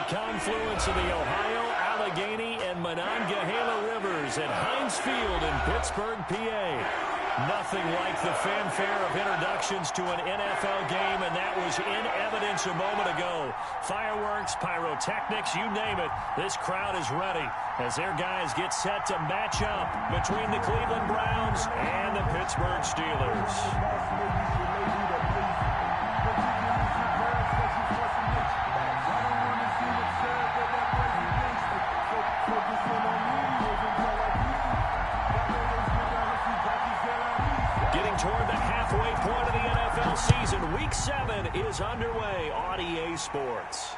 confluence of the Ohio, Allegheny, and Monongahela rivers at Heinz Field in Pittsburgh, PA. Nothing like the fanfare of introductions to an NFL game, and that was in evidence a moment ago. Fireworks, pyrotechnics, you name it. This crowd is ready as their guys get set to match up between the Cleveland Browns and the Pittsburgh Steelers. Toward the halfway point of the NFL season, Week 7 is underway on EA Sports.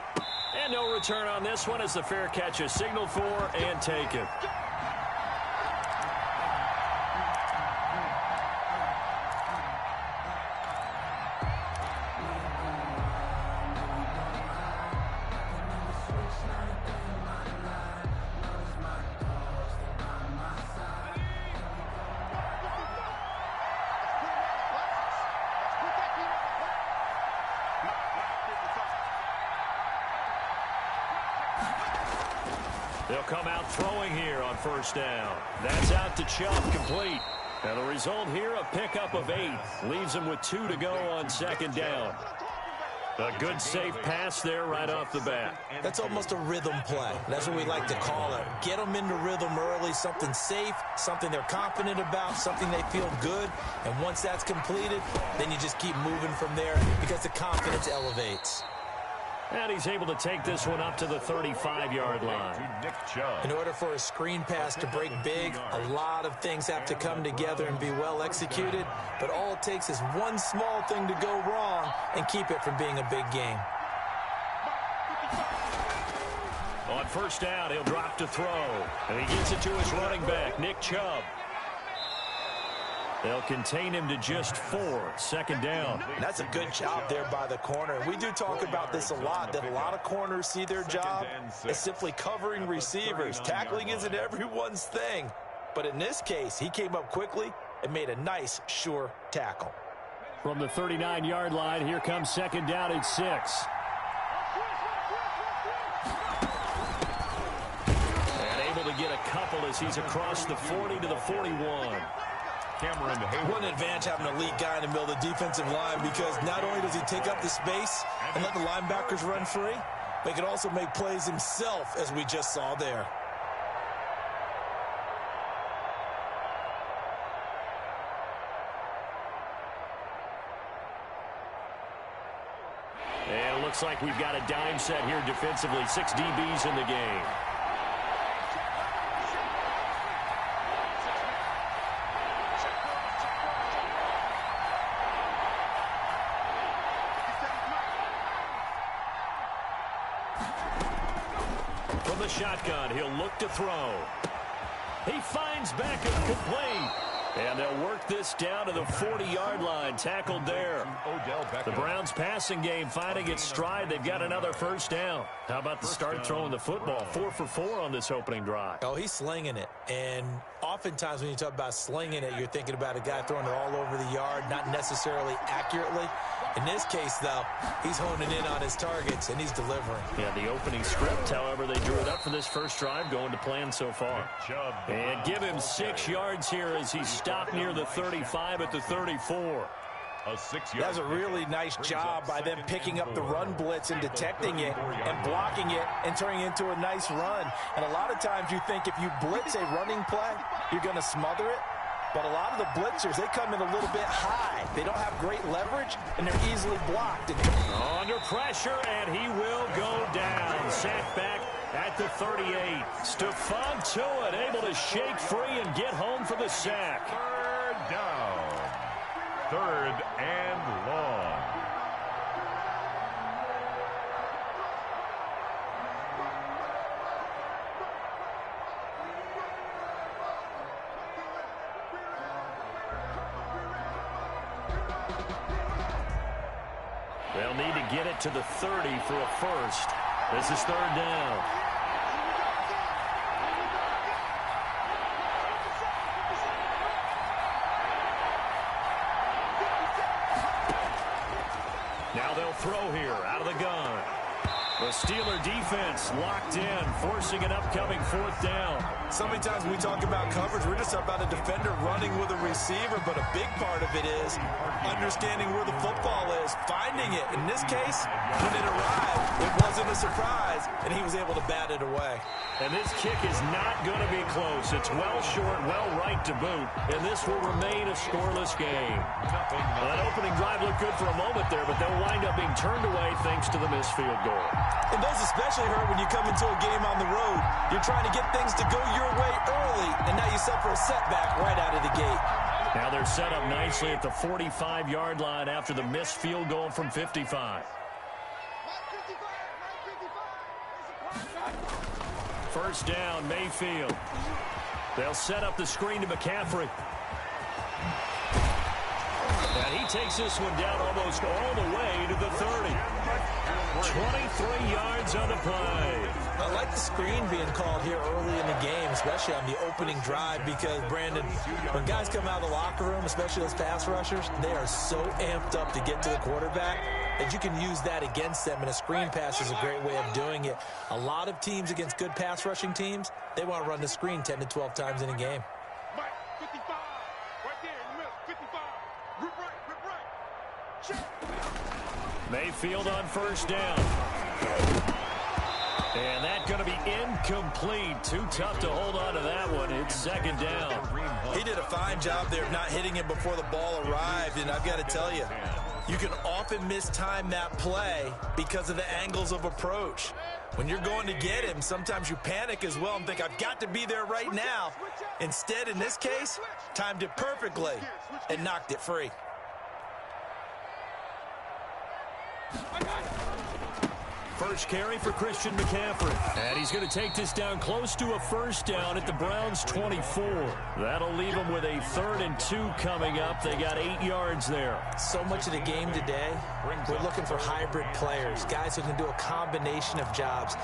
And no return on this one as the fair catch is signaled for and taken. They'll come out throwing here on first down. That's out to Chubb, complete. And the result here, a pickup of 8. Leaves them with 2 to go on second down. A good, safe pass there right off the bat. That's almost a rhythm play. That's what we like to call it. Get them into rhythm early, something safe, something they're confident about, something they feel good. And once that's completed, then you just keep moving from there because the confidence elevates. And he's able to take this one up to the 35-yard line. In order for a screen pass to break big, a lot of things have to come together and be well executed. But all it takes is one small thing to go wrong and keep it from being a big game. On first down, he'll drop to throw. And he gets it to his running back, Nick Chubb. They'll contain him to just 4, second down. That's a good job there by the corner. We do talk about this a lot, that a lot of corners see their job as simply covering receivers. Tackling isn't everyone's thing. But in this case, he came up quickly and made a nice, sure tackle. From the 39-yard line, here comes second down at 6. And able to get a couple as he's across the 40 to the 41. What an advantage having an elite guy in the middle of the defensive line, because not only does he take up the space and let the linebackers run free, but he can also make plays himself, as we just saw there. And it looks like we've got a dime set here defensively. 6 DBs in the game. From the shotgun, he'll look to throw. He finds Beckham, complete. And they'll work this down to the 40-yard line, tackled there. The Browns' passing game finding its stride. They've got another first down. How about the start throwing the football? 4 for 4 on this opening drive. Oh, he's slinging it. And oftentimes when you talk about slinging it, you're thinking about a guy throwing it all over the yard, not necessarily accurately. In this case, though, he's honing in on his targets, and he's delivering. Yeah, the opening script, however, they drew it up for this first drive, going to plan so far. And give him 6 yards here as he's stopped near the 35 at the 34. That's a really nice job by them picking up the run blitz and detecting it and blocking it and turning it into a nice run. And a lot of times you think if you blitz a running play, you're going to smother it. But a lot of the blitzers, they come in a little bit high. They don't have great leverage, and they're easily blocked. Under pressure, and he will go down. Sacked back at the 38. Stephon Tuitt able to shake free and get home for the sack. Third down. 3rd and long. They'll need to get it to the 30 for a first. This is 3rd down. Now they'll throw here out of the gun. The Steeler defense locked in, forcing an upcoming 4th down. So many times when we talk about coverage, we're just about a defender running with a receiver, but a big part of it is understanding where the football is, finding it. In this case, when it arrived, it wasn't a surprise, and he was able to bat it away. And this kick is not going to be close. It's well short, well right to boot, and this will remain a scoreless game. Well, that opening drive looked good for a moment there, but they'll wind up being turned away thanks to the missed field goal. And those especially hurt when you come into a game on the road. You're trying to get things to go your way early, and now you suffer a setback right out of the gate. Now they're set up nicely at the 45-yard line after the missed field goal from 55. First down, Mayfield. They'll set up the screen to McCaffrey. And he takes this one down almost all the way to the 30. 23 yards on the play. I like the screen being called here early in the game, especially on the opening drive, because, Brandon, when guys come out of the locker room, especially those pass rushers, they are so amped up to get to the quarterback that you can use that against them, and a screen pass is a great way of doing it. A lot of teams against good pass rushing teams, they want to run the screen 10 to 12 times in a game. Mayfield on first down. And that's going to be incomplete. Too tough to hold on to that one. It's second down. He did a fine job there of not hitting him before the ball arrived, and I've got to tell you, you can often mistime that play because of the angles of approach. When you're going to get him, sometimes you panic as well and think, I've got to be there right now. Instead, in this case, timed it perfectly and knocked it free. First carry for Christian McCaffrey. And he's going to take this down close to a first down at the Browns' 24. That'll leave them with a 3rd and 2 coming up. They got 8 yards there. So much of the game today, we're looking for hybrid players, guys who can do a combination of jobs.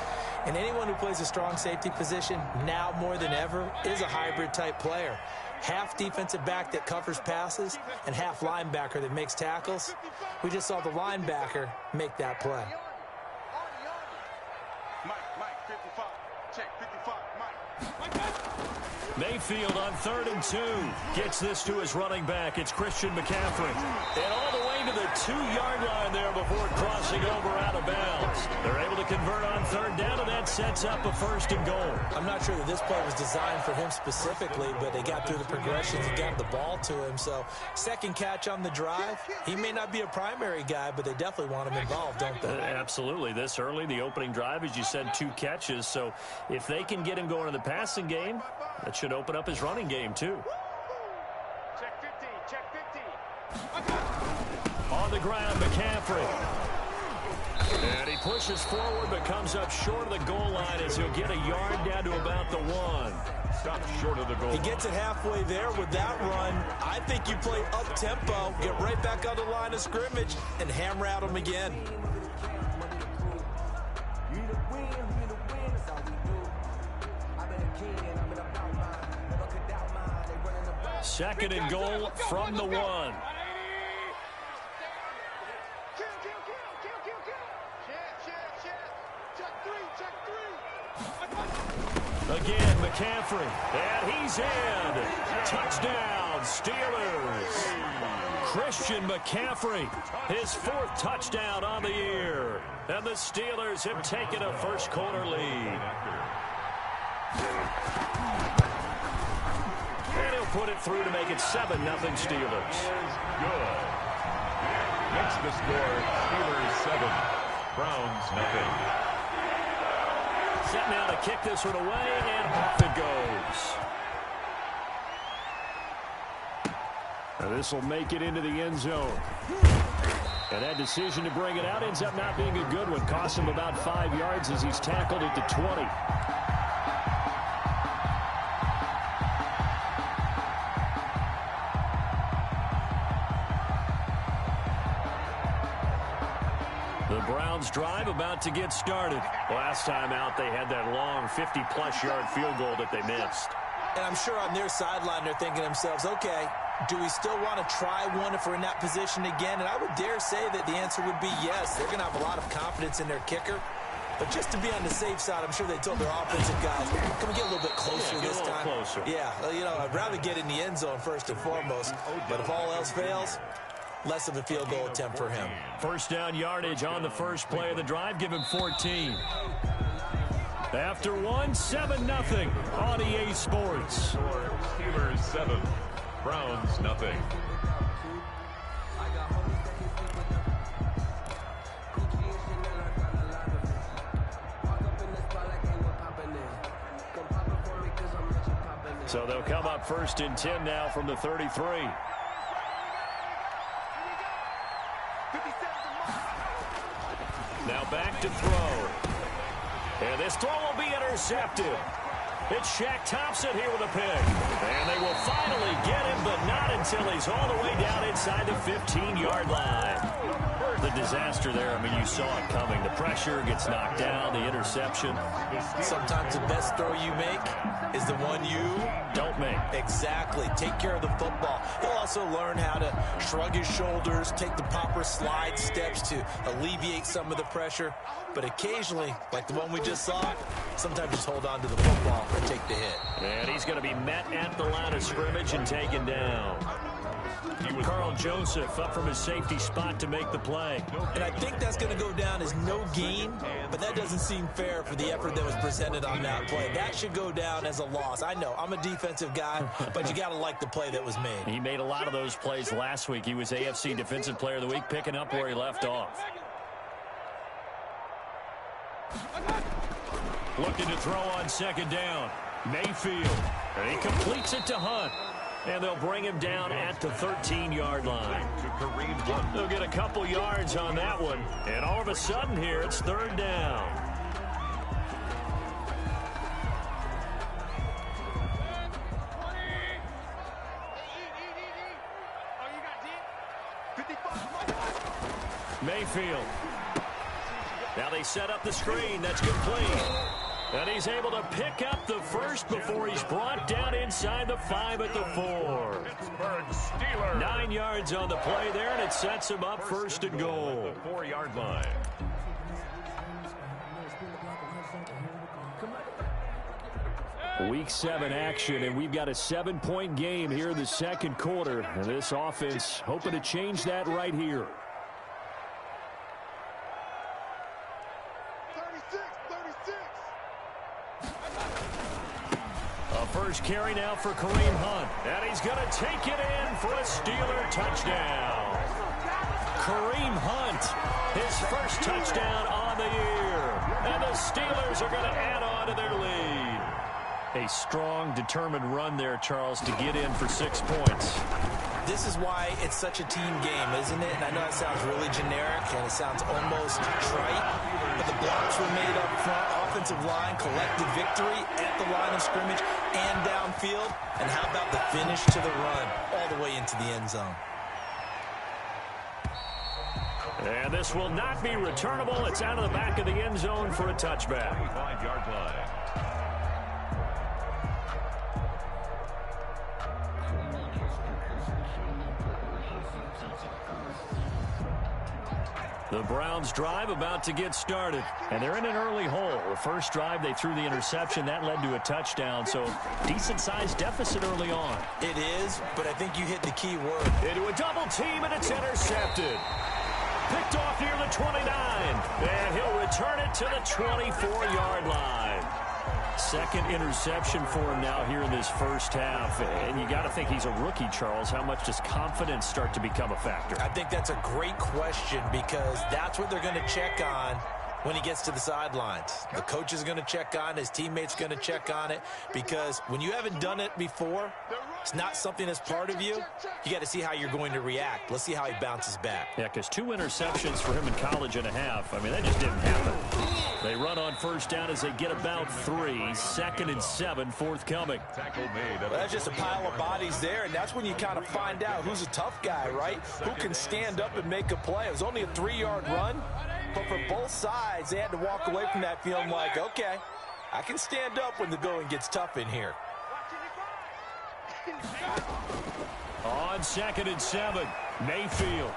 And anyone who plays a strong safety position, now more than ever, is a hybrid type player. Half defensive back that covers passes and half linebacker that makes tackles. We just saw the linebacker make that play. Mayfield on 3rd and 2. Gets this to his running back. It's Christian McCaffrey. And all the way to the 2-yard line there before crossing over out of bounds. They're able to convert on 3rd down, and that sets up a 1st and goal. I'm not sure that this play was designed for him specifically, but they got through the progressions and got the ball to him. So, second catch on the drive. He may not be a primary guy, but they definitely want him involved, don't they? Absolutely. This early, the opening drive, as you said, 2 catches. So, if they can get him going in the passing game, that should open up his running game, too. Check 50, check 50. On the ground, McCaffrey. And he pushes forward, but comes up short of the goal line as he'll get a yard down to about the 1. Stop short of the goal. He gets it halfway there with that run. I think you play up-tempo, get right back on the line of scrimmage, and hammer at him again. Second and goal from the 1. Again, McCaffrey. And he's in. Touchdown, Steelers. Christian McCaffrey, his 4th touchdown on the year. And the Steelers have taken a first-quarter lead. And he'll put it through to make it 7-0 Steelers. Good. Makes the score Steelers 7, Browns nothing. Set now to kick this one away, and off it goes. Now this will make it into the end zone. And that decision to bring it out ends up not being a good one. Costs him about 5 yards as he's tackled at the 20. The Browns drive about to get started. Last time out, they had that long 50-plus yard field goal that they missed. And I'm sure on their sideline they're thinking to themselves, okay, do we still want to try one if we're in that position again? And I would dare say that the answer would be yes. They're going to have a lot of confidence in their kicker. But just to be on the safe side, I'm sure they told their offensive guys, can we get a little bit closer this time? Closer. Yeah, I'd rather get in the end zone first and foremost. But if all else fails, less of a field goal attempt for him. First down yardage on the first play of the drive. Give him 14. After 7-0 on EA Sports. Steelers 7, Browns nothing. So they'll come up 1st and 10 now from the 33. Now back to throw. And this throw will be intercepted. It's Shaq Thompson here with a pick. And they will finally get him, but not until he's all the way down inside the 15-yard line. The disaster there, I mean, you saw it coming. The pressure gets knocked down, the interception. Sometimes the best throw you make is the one you don't make. Exactly. Take care of the football. He'll also learn how to shrug his shoulders, take the proper slide steps to alleviate some of the pressure. But occasionally, like the one we just saw, sometimes just hold on to the football and take the hit. And he's going to be met at the line of scrimmage and taken down. Carl Joseph up from his safety spot to make the play. And I think that's going to go down as no gain, but that doesn't seem fair for the effort that was presented on that play. That should go down as a loss. I know, I'm a defensive guy, but you got to like the play that was made. He made a lot of those plays last week. He was AFC Defensive Player of the Week, picking up where he left off. Looking to throw on 2nd down. Mayfield. And he completes it to Hunt. And they'll bring him down at the 13-yard line. They'll get a couple yards on that one. And all of a sudden here, it's 3rd down. Mayfield. Now they set up the screen. That's complete. And he's able to pick up the first before he's brought down inside the 5 at the 4. 9 yards on the play there, and it sets him up 1st and goal. The 4-yard line. Week 7 action, and we've got a 7-point game here in the 2nd quarter. And this offense hoping to change that right here. First carry now for Kareem Hunt. And he's going to take it in for a Steeler touchdown. Kareem Hunt, his first touchdown on the year. And the Steelers are going to add on to their lead. A strong, determined run there, Charles, to get in for 6 points. This is why it's such a team game, isn't it? And I know it sounds really generic and it sounds almost trite, but the blocks were made up front. Offensive line collected victory at the line of scrimmage and downfield. And how about the finish to the run all the way into the end zone? And this will not be returnable. It's out of the back of the end zone for a touchback. 5-yard line. The Browns drive about to get started, and they're in an early hole. The first drive, they threw the interception. That led to a touchdown, so decent-sized deficit early on. It is, but I think you hit the key word. Into a double team, and it's intercepted. Picked off near the 29, and he'll return it to the 24-yard line. Second interception for him now here in this first half. And you got to think he's a rookie, Charles. How much does confidence start to become a factor? I think that's a great question because that's what they're going to check on when he gets to the sidelines. The coach is going to check on, his teammates going to check on it, because when you haven't done it before, it's not something that's part of you. You got to see how you're going to react. Let's see how he bounces back. Yeah, because 2 interceptions for him in college and a half. I mean, that just didn't happen. They run on first down as they get about 3. 2nd and 7 forthcoming. Well, that's just a pile of bodies there, and that's when you kind of find out who's a tough guy, right? Who can stand up and make a play. It was only a 3-yard run, but for both sides, they had to walk away from that feeling like, okay, I can stand up when the going gets tough in here. On 2nd and 7, Mayfield.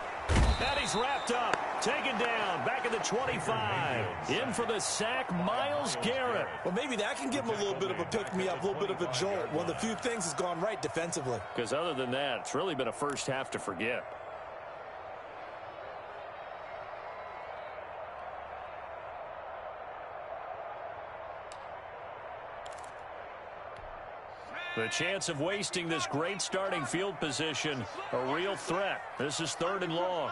And he's wrapped up. Taken down. Back at the 25. In for the sack, Myles Garrett. Well, maybe that can give him a little bit of a pick-me-up, a little bit of a jolt. One of the few things has gone right defensively. Because other than that, it's really been a first half to forget. The chance of wasting this great starting field position, a real threat. This is 3rd and long.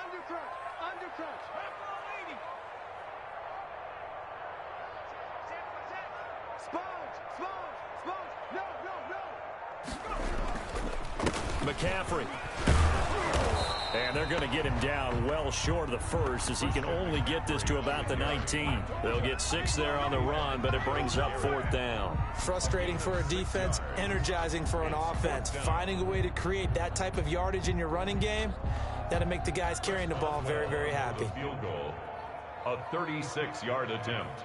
McCaffrey. And they're going to get him down well short of the first, as he can only get this to about the 19. They'll get 6 there on the run, but it brings up 4th down. Frustrating for a defense, energizing for an offense. Finding a way to create that type of yardage in your running game, that'll make the guys carrying the ball very, very happy. Field goal, a 36-yard attempt.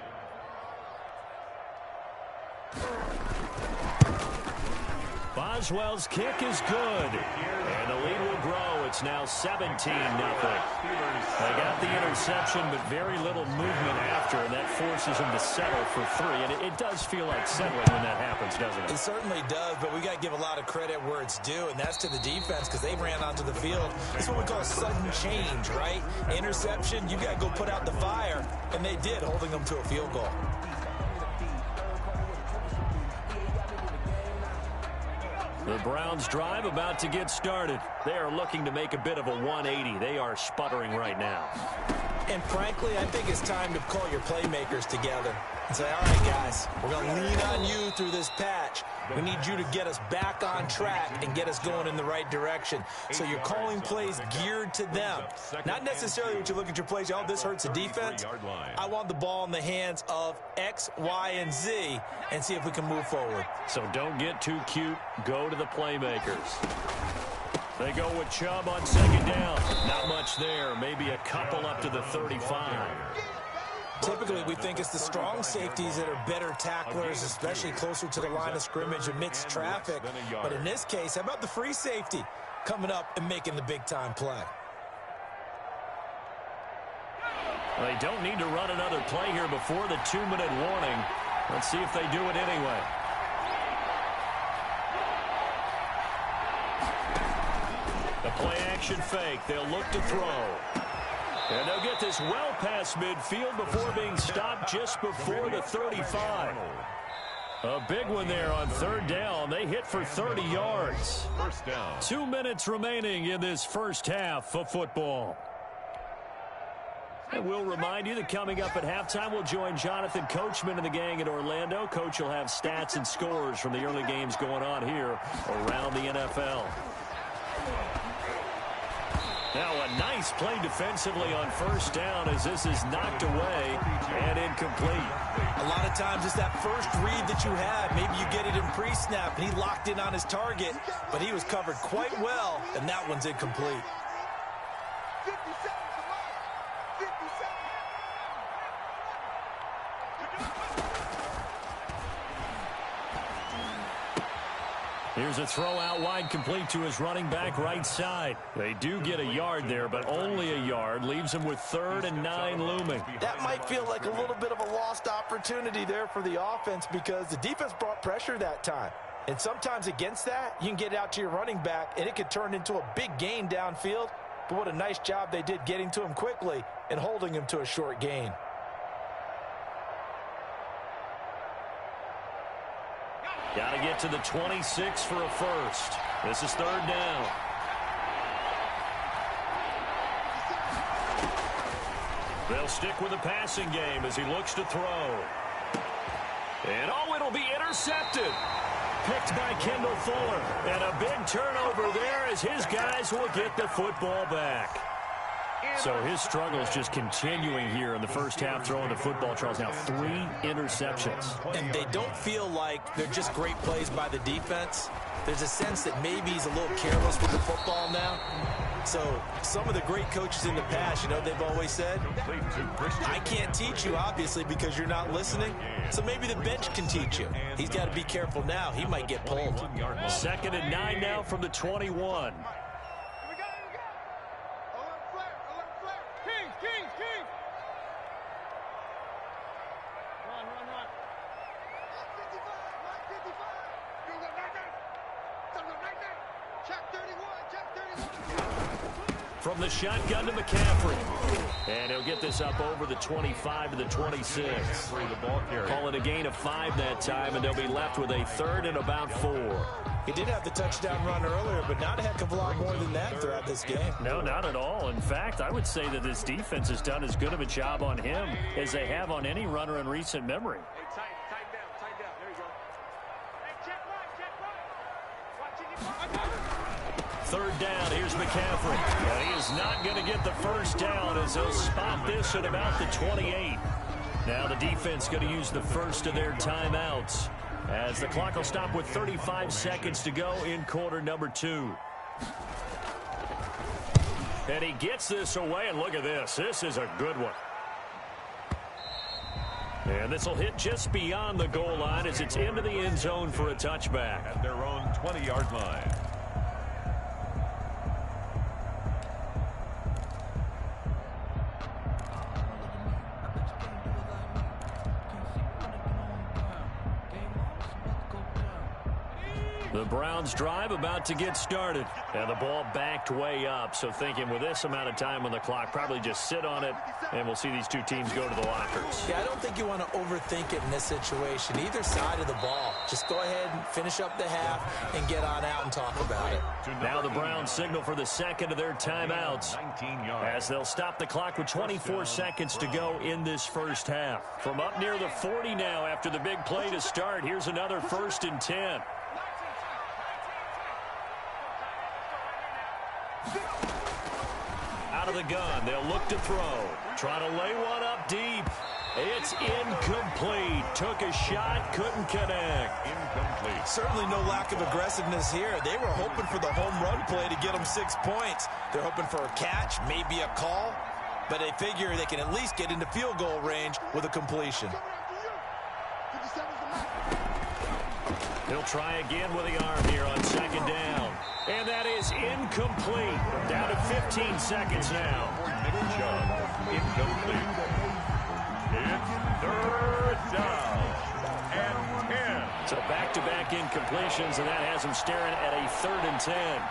Boswell's kick is good, and the lead will grow. It's now 17-0. They got the interception, but very little movement after, and that forces them to settle for 3. And it does feel like settling when that happens, doesn't it? It certainly does, but we got to give a lot of credit where it's due, and that's to the defense, because they ran onto the field. It's what we call a sudden change, right? Interception, you got to go put out the fire, and they did, holding them to a field goal. The Browns drive about to get started. They are looking to make a bit of a 180. They are sputtering right now. And frankly, I think it's time to call your playmakers together and say, all right, guys, we're going to lean on you through this patch. We need you to get us back on track and get us going in the right direction. So you're calling plays geared to them. Not necessarily when you look at your plays, oh, this hurts the defense. I want the ball in the hands of X, Y, and Z and see if we can move forward. So don't get too cute. Go to the playmakers. They go with Chubb on 2nd down. Not much there. Maybe a couple up to the 35. Typically, we think it's the strong safeties that are better tacklers, especially closer to the line of scrimmage amidst traffic. But in this case, how about the free safety coming up and making the big-time play? They don't need to run another play here before the 2-minute warning. Let's see if they do it anyway. The play-action fake. They'll look to throw. And they'll get this well past midfield before being stopped just before the 35. A big one there on 3rd down. They hit for 30 yards. 1st down. 2 minutes remaining in this first half of football. And we'll remind you that coming up at halftime, we'll join Jonathan Coachman and the gang in Orlando. Coach will have stats and scores from the early games going on here around the NFL. Now a nice play defensively on 1st down as this is knocked away and incomplete. A lot of times it's that first read that you have. Maybe you get it in pre-snap and he locked in on his target, but he was covered quite well, and that one's incomplete. Here's a throw out wide, complete to his running back right side. They do get a yard there, but only a yard. Leaves him with 3rd and 9 looming. That might feel like a little bit of a lost opportunity there for the offense because the defense brought pressure that time. And sometimes against that, you can get it out to your running back, and it could turn into a big gain downfield. But what a nice job they did getting to him quickly and holding him to a short gain. Got to get to the 26 for a first. This is 3rd down. They'll stick with the passing game as he looks to throw. And oh, it'll be intercepted. Picked by Kendall Fuller. And a big turnover there as his guys will get the football back. So his struggles just continuing here in the first half throwing the football, Charles. Now 3 interceptions. And they don't feel like they're just great plays by the defense. There's a sense that maybe he's a little careless with the football now. So some of the great coaches in the past, you know, they've always said, I can't teach you, obviously, because you're not listening. So maybe the bench can teach you. He's got to be careful now. He might get pulled. 2nd and 9 now from the 21. From the shotgun to McCaffrey. And he'll get this up over the 25 to the 26. Call it a gain of 5 that time, and they'll be left with a third and about 4. He did have the touchdown run earlier, but not a heck of a lot more than that throughout this game. No, not at all. In fact, I would say that this defense has done as good of a job on him as they have on any runner in recent memory. Hey, tighten down. There you go. Hey, check right. Watching you. Third down, here's McCaffrey. And he is not going to get the first down as he'll spot this at about the 28. Now the defense going to use the first of their timeouts as the clock will stop with 35 seconds to go in quarter number 2. And he gets this away, and look at this. This is a good one. And this will hit just beyond the goal line as it's into the end zone for a touchback. At their own 20-yard line. The Browns drive about to get started. And the ball backed way up. So thinking with this amount of time on the clock, probably just sit on it, and we'll see these two teams go to the lockers. Yeah, I don't think you want to overthink it in this situation. Either side of the ball. Just go ahead and finish up the half and get on out and talk about it. Now the Browns signal for the second of their timeouts as they'll stop the clock with 24 seconds to go in this first half. From up near the 40 now after the big play to start, here's another 1st and 10. Out of the gun, they'll look to throw. Try to lay one up deep. It's incomplete. Took a shot, couldn't connect. Incomplete. Certainly no lack of aggressiveness here. They were hoping for the home run play to get them 6 points. They're hoping for a catch, maybe a call, but they figure they can at least get into field goal range with a completion. He'll try again with the arm here on second down. And that is incomplete. Down to 15 seconds now. Incomplete. It's third down and 10. So back-to-back incompletions, and that has him staring at a 3rd and 10.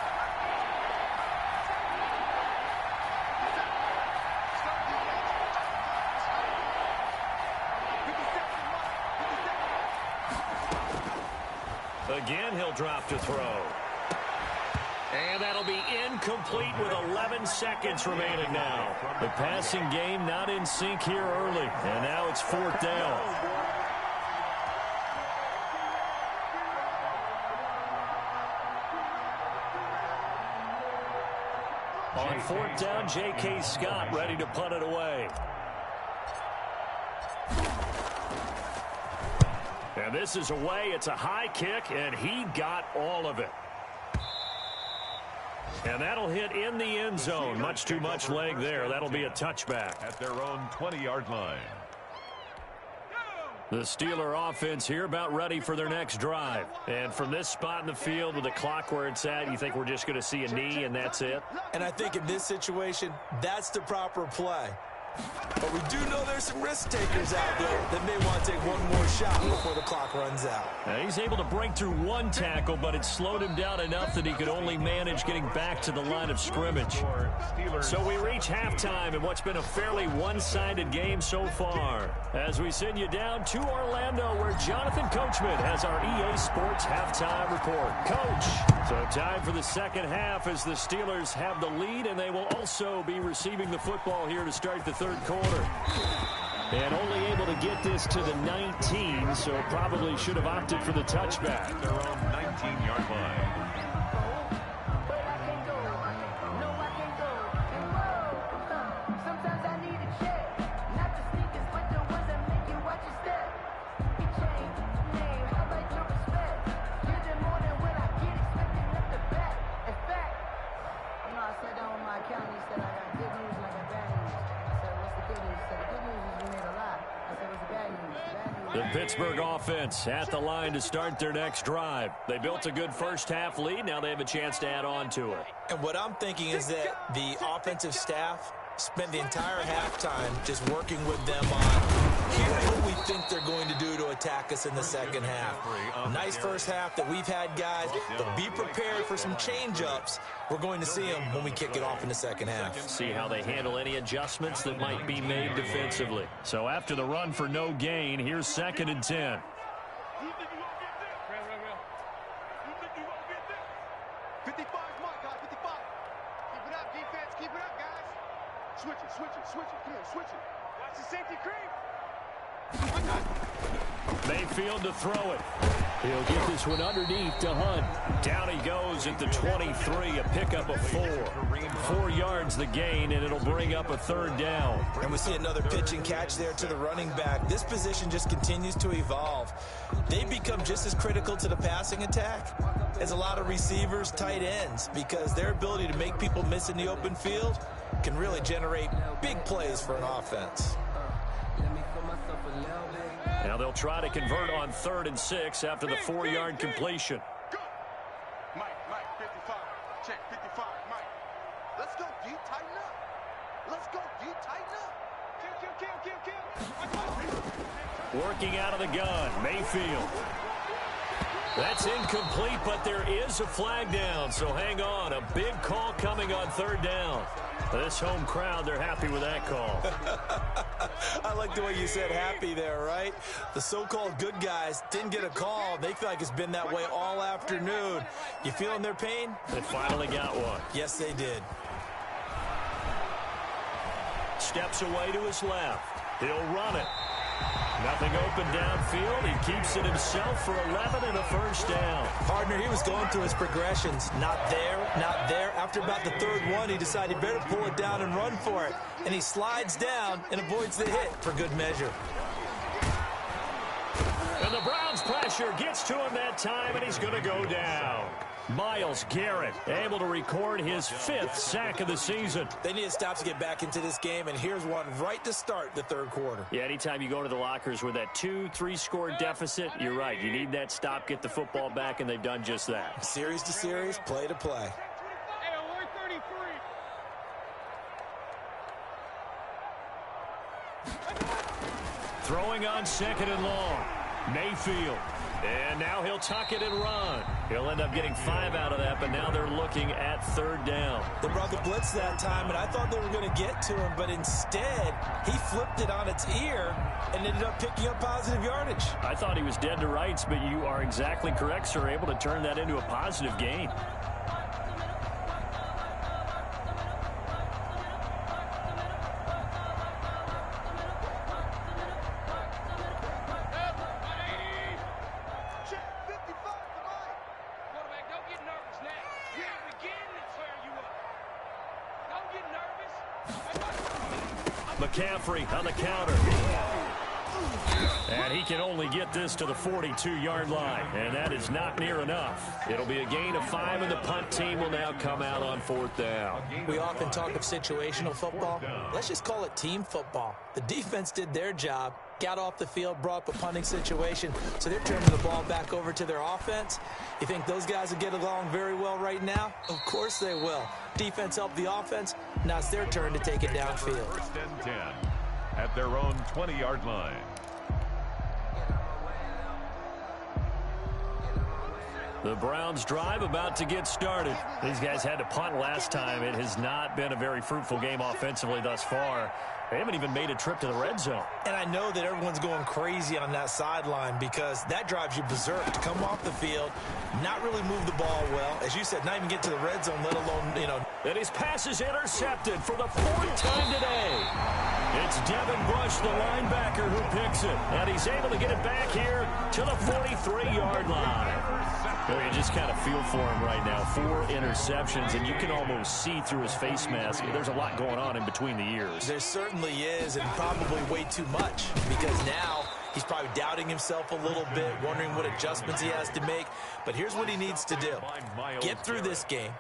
Again, he'll drop to throw. And that'll be incomplete with 11 seconds remaining now. The passing game not in sync here early. And now it's 4th down. On 4th down, J.K. Scott ready to punt it away. And this is away. It's a high kick, and he got all of it. And that'll hit in the end zone. Much too much leg there. That'll be a touchback. At their own 20-yard line. The Steeler offense here about ready for their next drive. And from this spot in the field with the clock where it's at, you think we're just going to see a knee and that's it? And I think in this situation, that's the proper play. But we do know there's some risk takers out there that may want to take one more shot before the clock runs out. Now he's able to break through one tackle, but it slowed him down enough that he could only manage getting back to the line of scrimmage. So we reach halftime in what's been a fairly one-sided game so far. As we send you down to Orlando, where Jonathan Coachman has our EA Sports halftime report. Coach, so time for the second half as the Steelers have the lead, and they will also be receiving the football here to start the third quarter. And only able to get this to the 19, so probably should have opted for the touchback. Their own 19-yard line. The Pittsburgh offense at the line to start their next drive. They built a good first half lead. Now they have a chance to add on to it. And what I'm thinking is that the offensive staff spent the entire halftime just working with them on Here's what we think they're going to do to attack us in the second half. Nice first half that we've had, guys, but be prepared for some change-ups. We're going to see them when we kick it off in the second half. See how they handle any adjustments that might be made defensively. So after the run for no gain, here's 2nd and 10. Switch it. Come on, switch it. Watch the safety creep. Mayfield to throw it. He'll get this one underneath to Hunt. Down he goes at the 23, a pickup of 4. 4 yards the gain, and it'll bring up a 3rd down. And we see another pitch and catch there to the running back. This position just continues to evolve. They become just as critical to the passing attack as a lot of receivers, tight ends, because their ability to make people miss in the open field can really generate big plays for an offense. Now they'll try to convert on 3rd and 6 after the 4-yard completion. Mike, 55. Check, 55, Mike. Let's go, D, tighten up. Let's go, D, tighten up. Kill. Working out of the gun, Mayfield. That's incomplete, but there is a flag down, so hang on. A big call coming on 3rd down. This home crowd, they're happy with that call. I like the way you said happy there, right? The so-called good guys didn't get a call. They feel like it's been that way all afternoon. You feeling their pain? They finally got one. Yes, they did. Steps away to his left. He'll run it. Nothing open downfield. He keeps it himself for 11 and a 1st down. Partner, he was going through his progressions. Not there, not there. After about the 3rd one, he decided he better pull it down and run for it. And he slides down and avoids the hit for good measure. And the Browns pressure gets to him that time, and he's going to go down. Myles Garrett able to record his 5th sack of the season. They need to stop to get back into this game, and here's one right to start the 3rd quarter. Yeah, anytime you go to the lockers with that 2-3 score deficit, you're right. You need that stop, get the football back, and they've done just that. Series to series, play to play. Throwing on 2nd and long. Mayfield. And now he'll tuck it and run. He'll end up getting 5 out of that, but now they're looking at 3rd down. They brought the blitz that time, and I thought they were going to get to him, but instead, he flipped it on its ear and ended up picking up positive yardage. I thought he was dead to rights, but you are exactly correct, sir. Able to turn that into a positive gain. McCaffrey on the counter. And he can only get this to the 42-yard line, and that is not near enough. It'll be a gain of 5, and the punt team will now come out on 4th down. We often talk of situational football. Let's just call it team football. The defense did their job, got off the field, brought up a punting situation, so they're turning the ball back over to their offense. You think those guys will get along very well right now? Of course they will. Defense helped the offense. Now it's their turn to take it downfield. 1st and 10 at their own 20-yard line. The Browns drive about to get started. These guys had to punt last time. It has not been a very fruitful game offensively thus far. They haven't even made a trip to the red zone. And I know that everyone's going crazy on that sideline because that drives you berserk to come off the field, not really move the ball well. As you said, not even get to the red zone, let alone, And his pass is intercepted for the 4th time today. It's Devin Bush, the linebacker, who picks it. And he's able to get it back here to the 43-yard line. You just kind of feel for him right now. 4 interceptions, and you can almost see through his face mask. There's a lot going on in between the ears. There certainly is, and probably way too much, because now he's probably doubting himself a little bit, wondering what adjustments he has to make. But here's what he needs to do. Get through this game.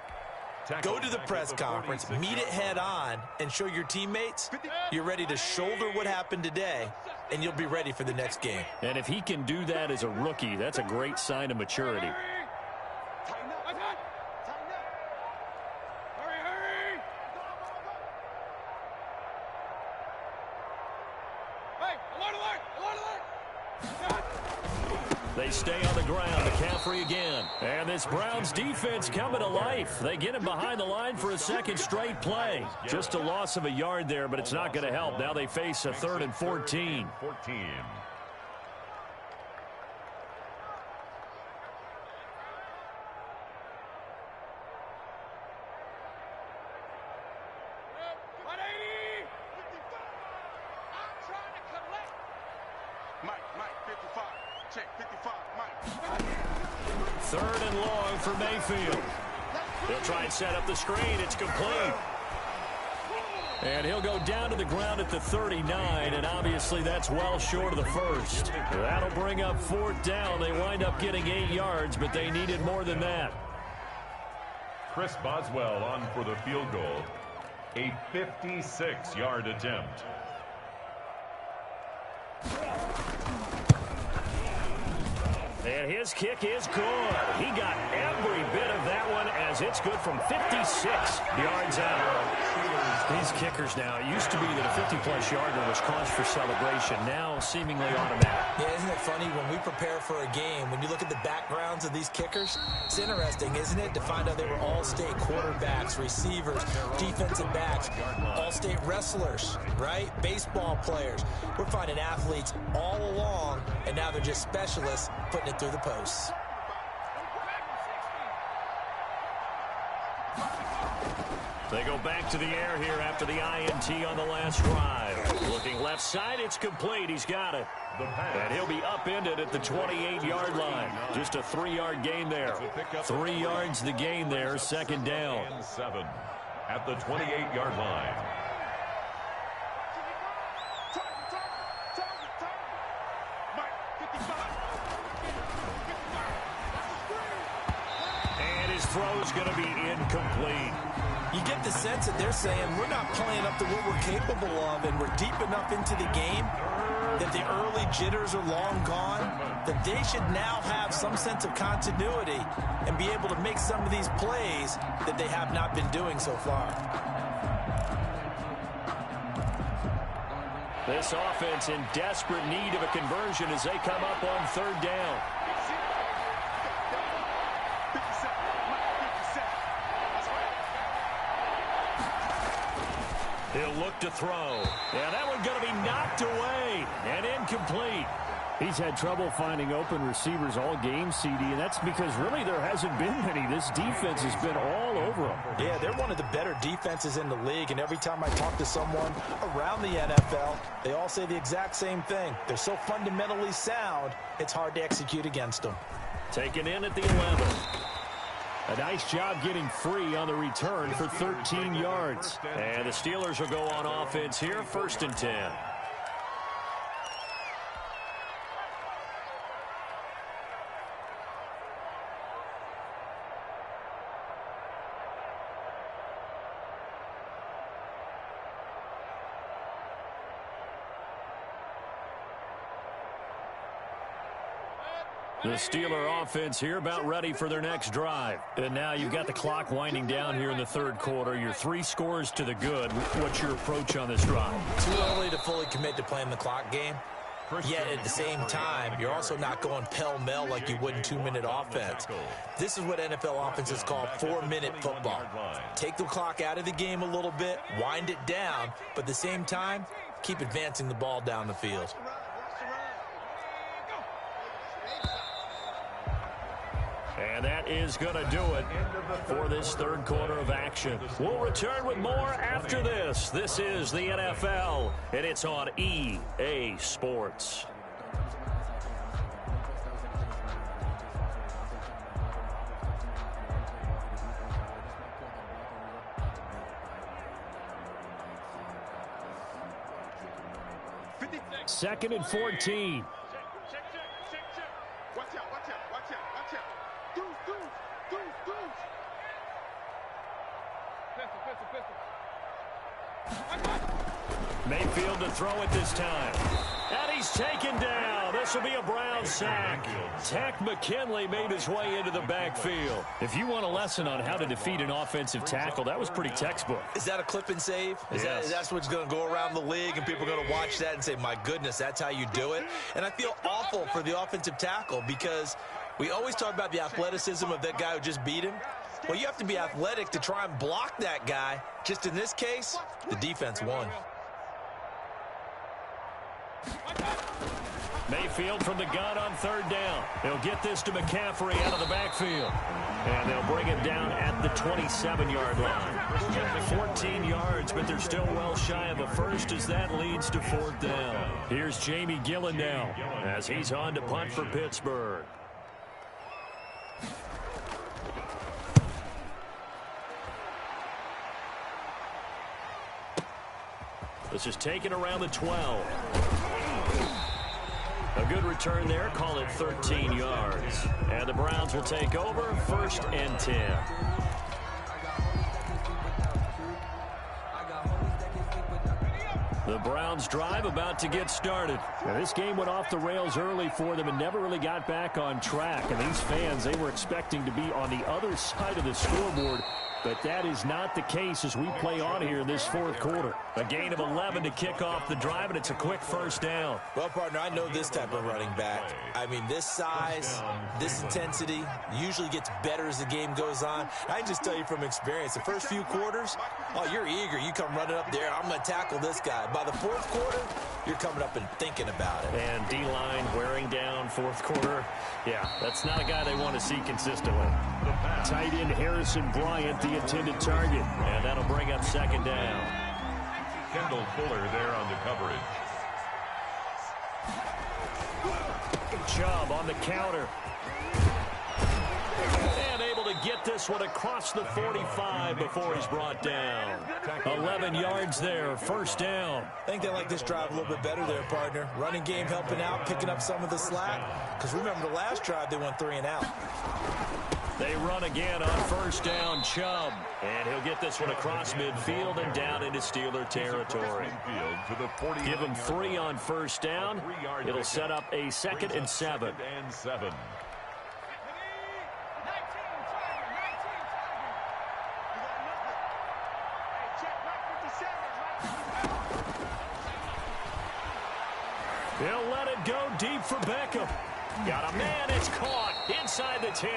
Go to the press conference, meet it head on, and show your teammates you're ready to shoulder what happened today, and you'll be ready for the next game. And if he can do that as a rookie, that's a great sign of maturity. They stay on the ground. McCaffrey again. And this Browns defense coming to life. They get him behind the line for a second straight play. Just a loss of a yard there, but it's not going to help. Now they face a 3rd and 14. Third and long for Mayfield. He'll try and set up the screen. It's complete. And he'll go down to the ground at the 39, and obviously that's well short of the first. That'll bring up 4th down. They wind up getting 8 yards, but they needed more than that. Chris Boswell on for the field goal. A 56-yard attempt. And his kick is good. He got every bit of that one as it's good from 56 yards out. These kickers now, it used to be that a 50-plus yarder was cause for celebration. Now seemingly automatic. Yeah, isn't it funny when we prepare for a game, when you look at the backgrounds of these kickers, it's interesting, isn't it, to find out they were all-state quarterbacks, receivers, defensive backs, all-state wrestlers, right? Baseball players. We're finding athletes all along, and now they're just specialists putting it through the posts. They go back to the air here after the INT on the last drive. Looking left side, it's complete. He's got it. And he'll be upended at the 28-yard line. Just a 3-yard gain there. 3 yards the gain there, 2nd down. 7 at the 28-yard line. And his throw's going to be incomplete. You get the sense that they're saying we're not playing up to what we're capable of, and we're deep enough into the game that the early jitters are long gone, that they should now have some sense of continuity and be able to make some of these plays that they have not been doing so far. This offense in desperate need of a conversion as they come up on 3rd down. He'll look to throw. Yeah, that one's going to be knocked away and incomplete. He's had trouble finding open receivers all game, CD, and that's because really there hasn't been many. This defense has been all over them. Yeah, they're one of the better defenses in the league, and every time I talk to someone around the NFL, they all say the exact same thing. They're so fundamentally sound, it's hard to execute against them. Taken in at the 11. A nice job getting free on the return for 13 yards. And the Steelers will go on offense here, 1st and 10. The Steeler offense here about ready for their next drive. And now you've got the clock winding down here in the 3rd quarter. You're 3 scores to the good. What's your approach on this drive? Too early to fully commit to playing the clock game. Yet at the same time, you're also not going pell-mell like you would in 2-minute offense. This is what NFL offenses call 4-minute football. Take the clock out of the game a little bit, wind it down, but at the same time, keep advancing the ball down the field. And that is going to do it for this 3rd quarter of action. We'll return with more after this. This is the NFL, and it's on EA Sports. Second and 14. Mayfield to throw it this time. And he's taken down. This will be a Brown sack. Tech McKinley made his way into the backfield. If you want a lesson on how to defeat an offensive tackle, that was pretty textbook. Is that a clip and save? That's what's going to go around the league, and people are going to watch that and say, my goodness, that's how you do it? And I feel awful for the offensive tackle because we always talk about the athleticism of that guy who just beat him. Well, you have to be athletic to try and block that guy. Just in this case, the defense won. Mayfield from the gun on third down. They'll get this to McCaffrey out of the backfield. And they'll bring him down at the 27-yard line. 14 yards, but they're still well shy of a first as that leads to fourth down. Here's Jamie Gillen now as he's on to punt for Pittsburgh. This is taken around the 12. A good return there. Call it 13 yards. And the Browns will take over 1st and 10. The Browns drive about to get started. Now, this game went off the rails early for them and never really got back on track. And these fans, they were expecting to be on the other side of the scoreboard. But that is not the case as we play on here in this fourth quarter. A gain of 11 to kick off the drive, and it's a quick first down. Well, partner, I know this type of running back. I mean, this size, this intensity usually gets better as the game goes on. I can just tell you from experience, the first few quarters, oh, you're eager. You come running up there, I'm going to tackle this guy. By the fourth quarter, you're coming up and thinking about it. And D-line wearing down fourth quarter. Yeah, that's not a guy they want to see consistently. Tight end Harrison Bryant, the intended target. And that'll bring up second down. Kendall Fuller there on the coverage. Chubb on the counter. And able to get this one across the 45 before he's brought down. 11 yards there, first down. I think they like this drive a little bit better there, partner. Running game helping out, picking up some of the slack. Because remember the last drive, they went 3 and out. They run again on first down, Chubb. And he'll get this one across midfield and down into Steeler territory. Give him 3 on first down. It'll set up a 2nd and 7. He'll let it go deep for Beckham. Got a man, it's caught inside the 10.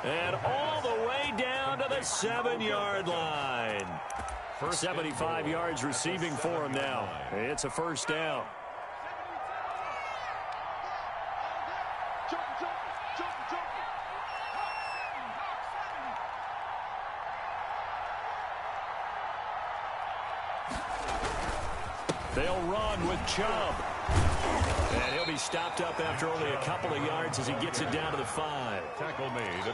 And all the way down to the 7-yard line. 75 yards receiving for him now. It's a first down. They'll run with Chubb. And he'll be stopped up after only a couple of yards as he gets it down to the 5.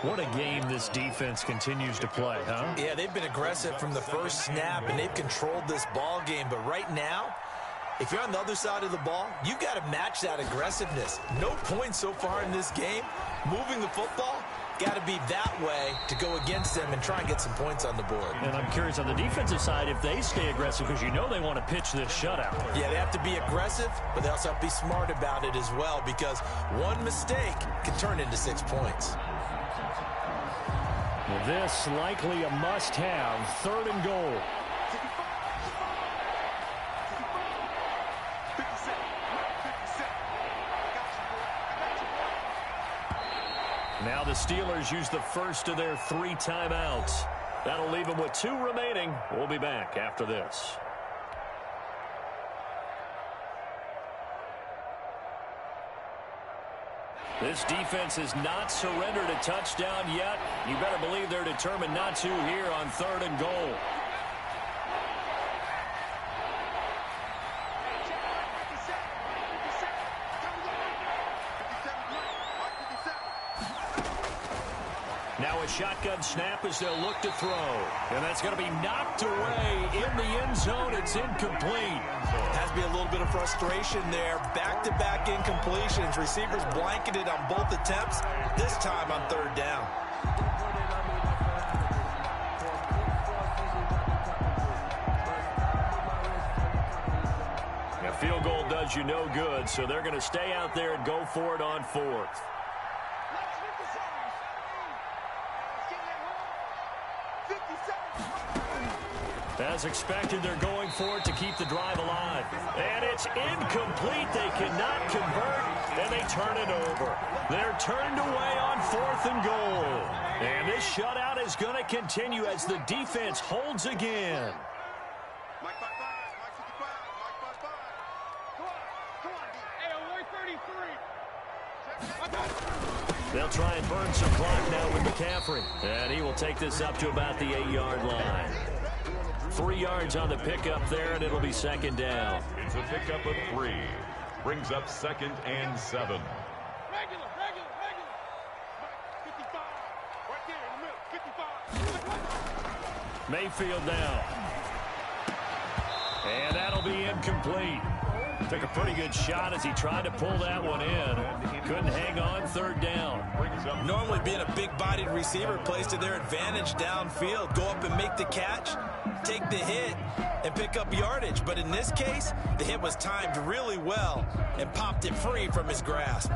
What a game this defense continues to play, huh? Yeah, they've been aggressive from the first snap, and they've controlled this ball game. But right now, if you're on the other side of the ball, you got to match that aggressiveness. No points so far in this game. Moving the football, got to be that way to go against them and try and get some points on the board. And I'm curious on the defensive side if they stay aggressive because you know they want to pitch this shutout. Yeah, they have to be aggressive, but they also have to be smart about it as well because one mistake can turn into 6 points. This likely a must-have, 3rd and goal. Now the Steelers use the first of their 3 timeouts. That'll leave them with 2 remaining. We'll be back after this. This defense has not surrendered a touchdown yet. You better believe they're determined not to here on 3rd and goal. Now a shotgun snap as they'll look to throw. And that's going to be knocked away in the end zone. It's incomplete. Has to be a little bit of frustration there. Back-to-back incompletions. Receivers blanketed on both attempts, this time on 3rd down. A field goal does does you no good, so they're going to stay out there and go for it on fourth. As expected, they're going for it to keep the drive alive. And it's incomplete. They cannot convert, and they turn it over. They're turned away on 4th and goal. And this shutout is going to continue as the defense holds again. Mike 5-5, Mike 55, Mike 5-5. Come on, hey, alert 33. They'll try and burn some clock now with McCaffrey. And he will take this up to about the 8-yard line. 3 yards on the pickup there, and it'll be second down. It's a pickup of 3. Brings up 2nd and 7. Regular. 55. Right there in the middle. 55. Mayfield now. And that'll be incomplete. Took a pretty good shot as he tried to pull that one in. Couldn't hang on, 3rd down. Normally being a big-bodied receiver plays to their advantage downfield. Go up and make the catch, take the hit, and pick up yardage. But in this case, the hit was timed really well and popped it free from his grasp.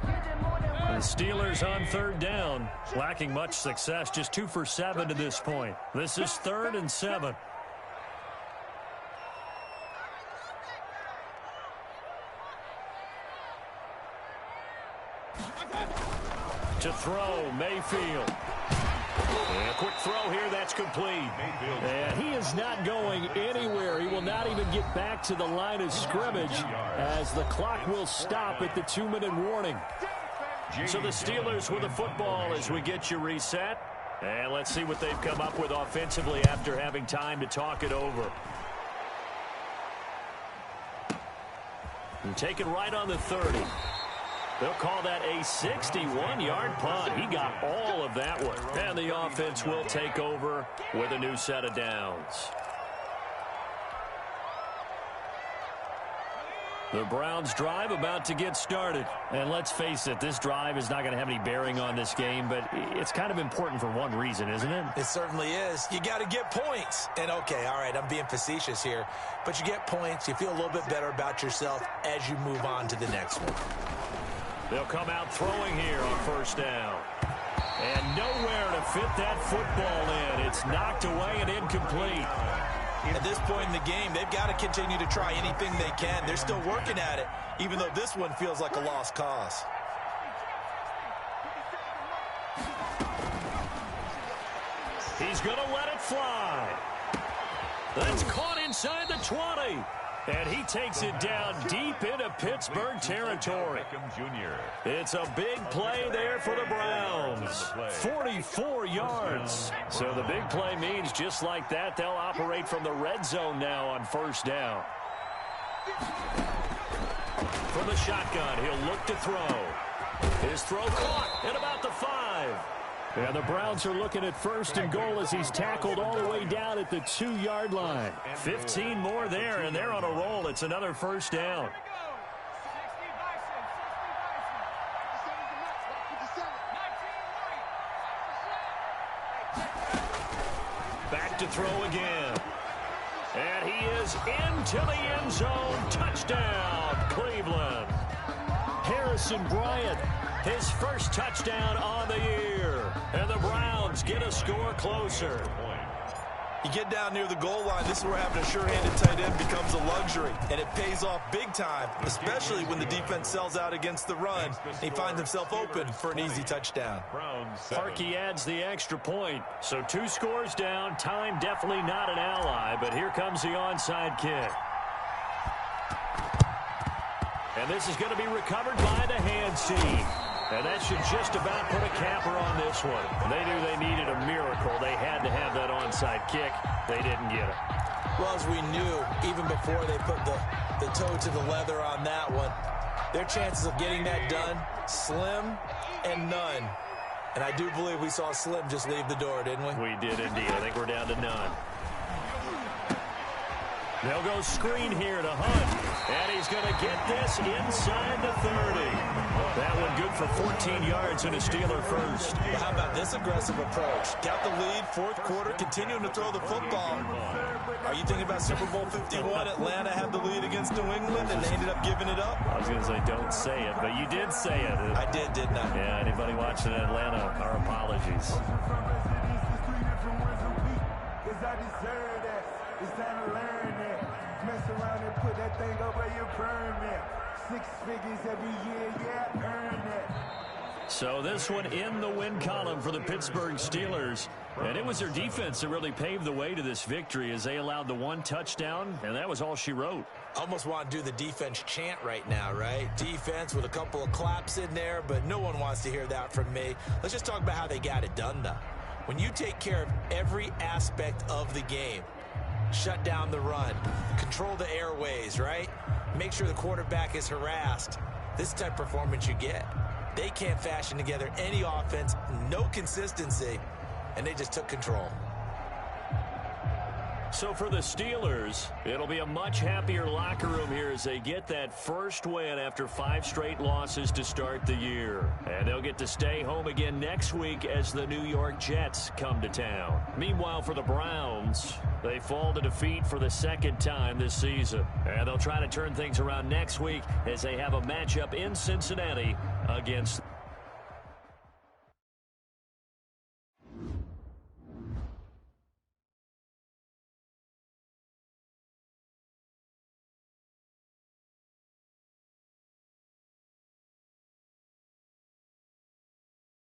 The Steelers on 3rd down, lacking much success, just 2 for 7 to this point. This is 3rd and 7. To throw, Mayfield. And a quick throw here, that's complete. And he is not going anywhere. He will not even get back to the line of scrimmage as the clock will stop at the 2-minute warning. So the Steelers with the football as we get you reset. And let's see what they've come up with offensively after having time to talk it over. And take it right on the 30. They'll call that a 61-yard punt. He got all of that one. And the offense will take over with a new set of downs. The Browns drive about to get started. And let's face it, this drive is not going to have any bearing on this game, but it's kind of important for one reason, isn't it? It certainly is. You got to get points. And okay, all right, I'm being facetious here, but you get points, you feel a little bit better about yourself as you move on to the next one. They'll come out throwing here on 1st down. And nowhere to fit that football in. It's knocked away and incomplete. At this point in the game, they've got to continue to try anything they can. They're still working at it, even though this one feels like a lost cause. He's going to let it fly. That's caught inside the 20. And he takes it down deep into Pittsburgh territory. It's a big play there for the Browns. 44 yards. So the big play means just like that, they'll operate from the red zone now on 1st down. From the shotgun, he'll look to throw. His throw caught at about the 5. And the Browns are looking at 1st and goal as he's tackled all the way down at the 2-yard line. 15 more there, and they're on a roll. It's another 1st down. Back to throw again. And he is into the end zone. Touchdown, Cleveland. Harrison Bryant, his first touchdown on the year. And the Browns get a score closer. You get down near the goal line, this is where having a sure-handed tight end becomes a luxury. And it pays off big time, especially when the defense sells out against the run. He finds himself open for an easy touchdown. Parkey adds the extra point. So 2 scores down. Time definitely not an ally, but here comes the onside kick. And this is going to be recovered by the hands team. And that should just about put a capper on this one. They knew they needed a miracle. They had to have that onside kick. They didn't get it. Well, as we knew, even before they put the toe to the leather on that one, their chances of getting that done, slim and none. And I do believe we saw Slim just leave the door, didn't we? We did indeed. I think we're down to none. They'll go screen here to Hunt. And he's going to get this inside the 30. That one good for 14 yards and a Steeler first. Well, how about this aggressive approach? Got the lead, fourth quarter, continuing to throw the football. Are you thinking about Super Bowl 51? Atlanta had the lead against New England, and they ended up giving it up? I was going to say don't say it, but you did say it. I did, didn't I? Yeah, anybody watching Atlanta, our apologies. It's time to learn that. Mess around and put that thing over your permit. 6 figures every year, yeah, earn that. So this one in the win column for the Pittsburgh Steelers. And it was their defense that really paved the way to this victory as they allowed the 1 touchdown, and that was all she wrote. Almost want to do the defense chant right now, right? Defense with a couple of claps in there, but no one wants to hear that from me. Let's just talk about how they got it done, though. When you take care of every aspect of the game, shut down the run, control the airways, right? Make sure the quarterback is harassed. This type of performance you get. They can't fashion together any offense, no consistency, and they just took control. So for the Steelers, it'll be a much happier locker room here as they get that first win after 5 straight losses to start the year. And they'll get to stay home again next week as the New York Jets come to town. Meanwhile, for the Browns, they fall to defeat for the 2nd time this season. And they'll try to turn things around next week as they have a matchup in Cincinnati against